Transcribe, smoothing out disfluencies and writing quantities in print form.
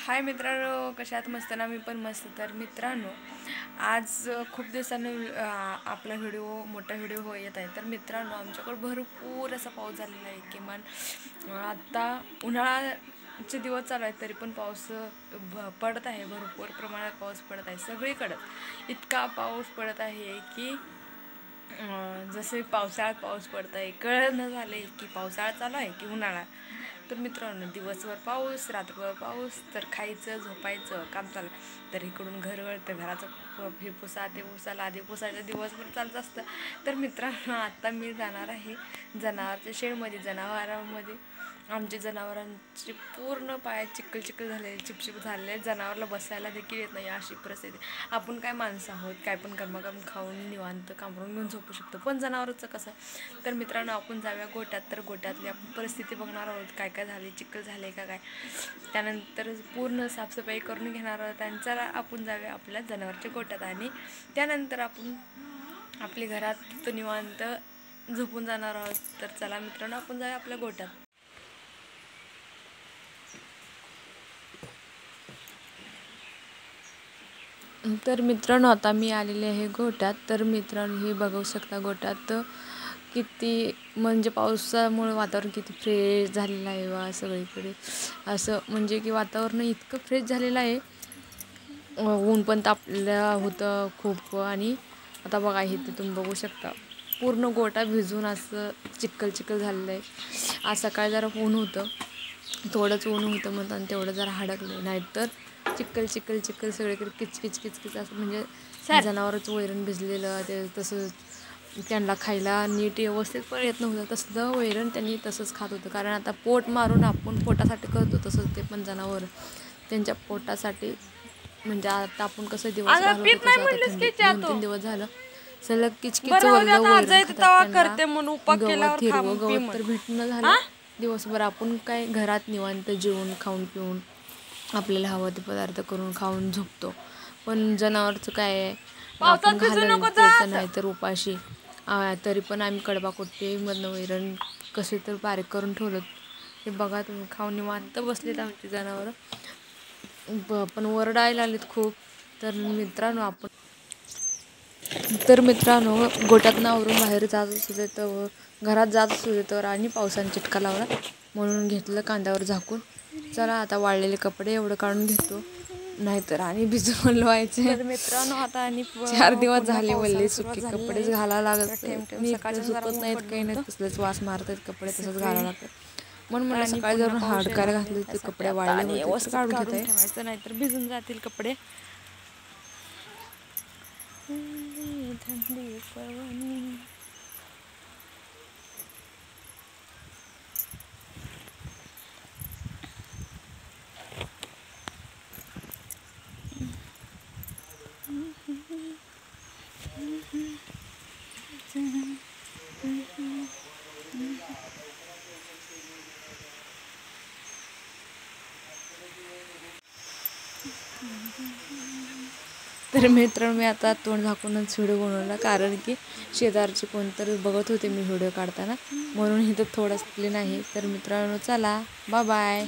हाय मित्रांनो, कशात मस्त ना. मी पण मस्त. तर मित्रांनो, आज खूप दिवसांनी आपला मोठा व्हिडिओ येत आहे. तर मित्रांनो, आमच्याकडे भरपूर असा पाऊस झालेला आहे. किमान आता उन्हाळ्याचे दिवस चालू आहेत तरी पण पाऊस पडत आहे. भरपूर प्रमाणात पाऊस पडत आहे सगळीकडं. इतका पाऊस पडत आहे की जसे पावसाळ्यात पाऊस पडत आहे कळलं झाले की पावसाळा चालू आहे की उन्हाळा. तर मित्रांनो, दिवसभर पाऊस, रात्रभर पाऊस, तर खायचं झोपायचं काम चालू. तर इकडून घर तर घराचं हे पुसा ते पुसा लादी पुसायचं दिवसभर चालत असतं. तर मित्रांनो, आता मी जाणार आहे जनावरच्या शेडमध्ये. जनावरांमध्ये आमच्या जनावरांचे पूर्ण पायात चिखल चिखल झालेले, चिपचिप झालेले, जनावरला बसायला देखील येत नाही अशी परिस्थिती. आपण काय माणसं आहोत, काय पण गरमागरम खाऊन निवांत कामरून घेऊन झोपू शकतो, पण जनावरचं कसं. तर मित्रांनो, आपण जाऊया गोट्यात. तर गोट्यातली आपण परिस्थिती बघणार आहोत, काय काय झाले, चिखल झाले का काय. त्यानंतर पूर्ण साफसफाई करून घेणार आहोत. त्यांचा आपण जाऊया आपल्या जनावरच्या गोट्यात आणि त्यानंतर आपण आपल्या घरात निवांत झोपून जाणार आहोत. तर चला मित्रांनो, आपण जाऊया आपल्या गोट्यात. तर मित्रांनो, आता मी आलेले आहे गोट्यात. तर मित्रांनो, हे बघू शकता गोट्यात किती म्हणजे पावसामुळे वातावरण किती फ्रेश झालेलं आहे वा सगळीकडे. असं म्हणजे की वातावरण इतकं फ्रेश झालेलं आहे. ऊन पण तापलं होतं खूप. आणि आता बघा, हे ते तुम्ही बघू शकता पूर्ण गोटा भिजून असं चिखल चिखल झालेलं आहे. आज सकाळी जरा ऊन होतं, थोडंच ऊन होतं म्हणतात आणि तेवढं जरा हडकलं. नाहीतर चिखल चिखल चिखल सगळीकडे किचकिच किचकिच असं म्हणजे जनावरचं वैरण भिजलेलं ते तसं. त्यांना खायला नीट व्यवस्थित पण येत नव्हतं, तसलं वैरण त्यांनी तसंच खात होतं. कारण आता पोट मारून आपण पोटासाठी करतो, तसंच ते पण जनावर त्यांच्या पोटासाठी. म्हणजे आता आपण कसं दिवस घालवतो तसं आता थंडी 2-3 दिवस झालं सलग किचकिच वल्लं वैरण खातात. त्यांना गवत, हिरवं गवत तर भेटणं झालं. दिवसभर आपण काय घरात निवांत जेवून खाऊन पिऊन आपल्याला हवं ते पदार्थ करून खाऊन झोपतो. पण जनावरचं काय आहे, आपण घालायचं नाही तर उपाशी. तरी पण आम्ही कडबाकुट्टीमधनं वैरण कसे तर बारीक करून ठेवलं. ते बघा तुम्ही, खाऊन निवांत बसलेत आमची जनावरं. पण ओरडायला आलेत खूप. तर मित्रांनो, गोट्यातनं आवरून बाहेर जात असू तर घरात जात असू तर आणि पावसाने चिटका लावला म्हणून घेतलं कांद्यावर झाकून. चला आता वाळलेले कपडे एवढं काढून घेतो, नाहीतर आणि भिजून व्हायचे. तर मित्रांनो, आता आणि 4 दिवस झाले वल्ले सुके कपडेच घालायला लागत. नीट सुकत नाहीत, काही नाही, तसलेच वास मारतात कपडे, तसंच घालायला लागतात. म्हणून मला सकाळी जाऊन हाडकायला घातले ते कपडे वाळले होते तर काढून ठेवायचं, नाहीतर भिजून जातील कपडे. थंडी पवनी तर मित्रांनो, मी आता तोंड झाकूनच व्हिडिओ बनवला, कारण की शेजारचे कोणतरी बघत होते मी व्हिडिओ काढताना, म्हणून इथं थोडंच क्लीन आहे. तर मित्रांनो, चला बाय बाय.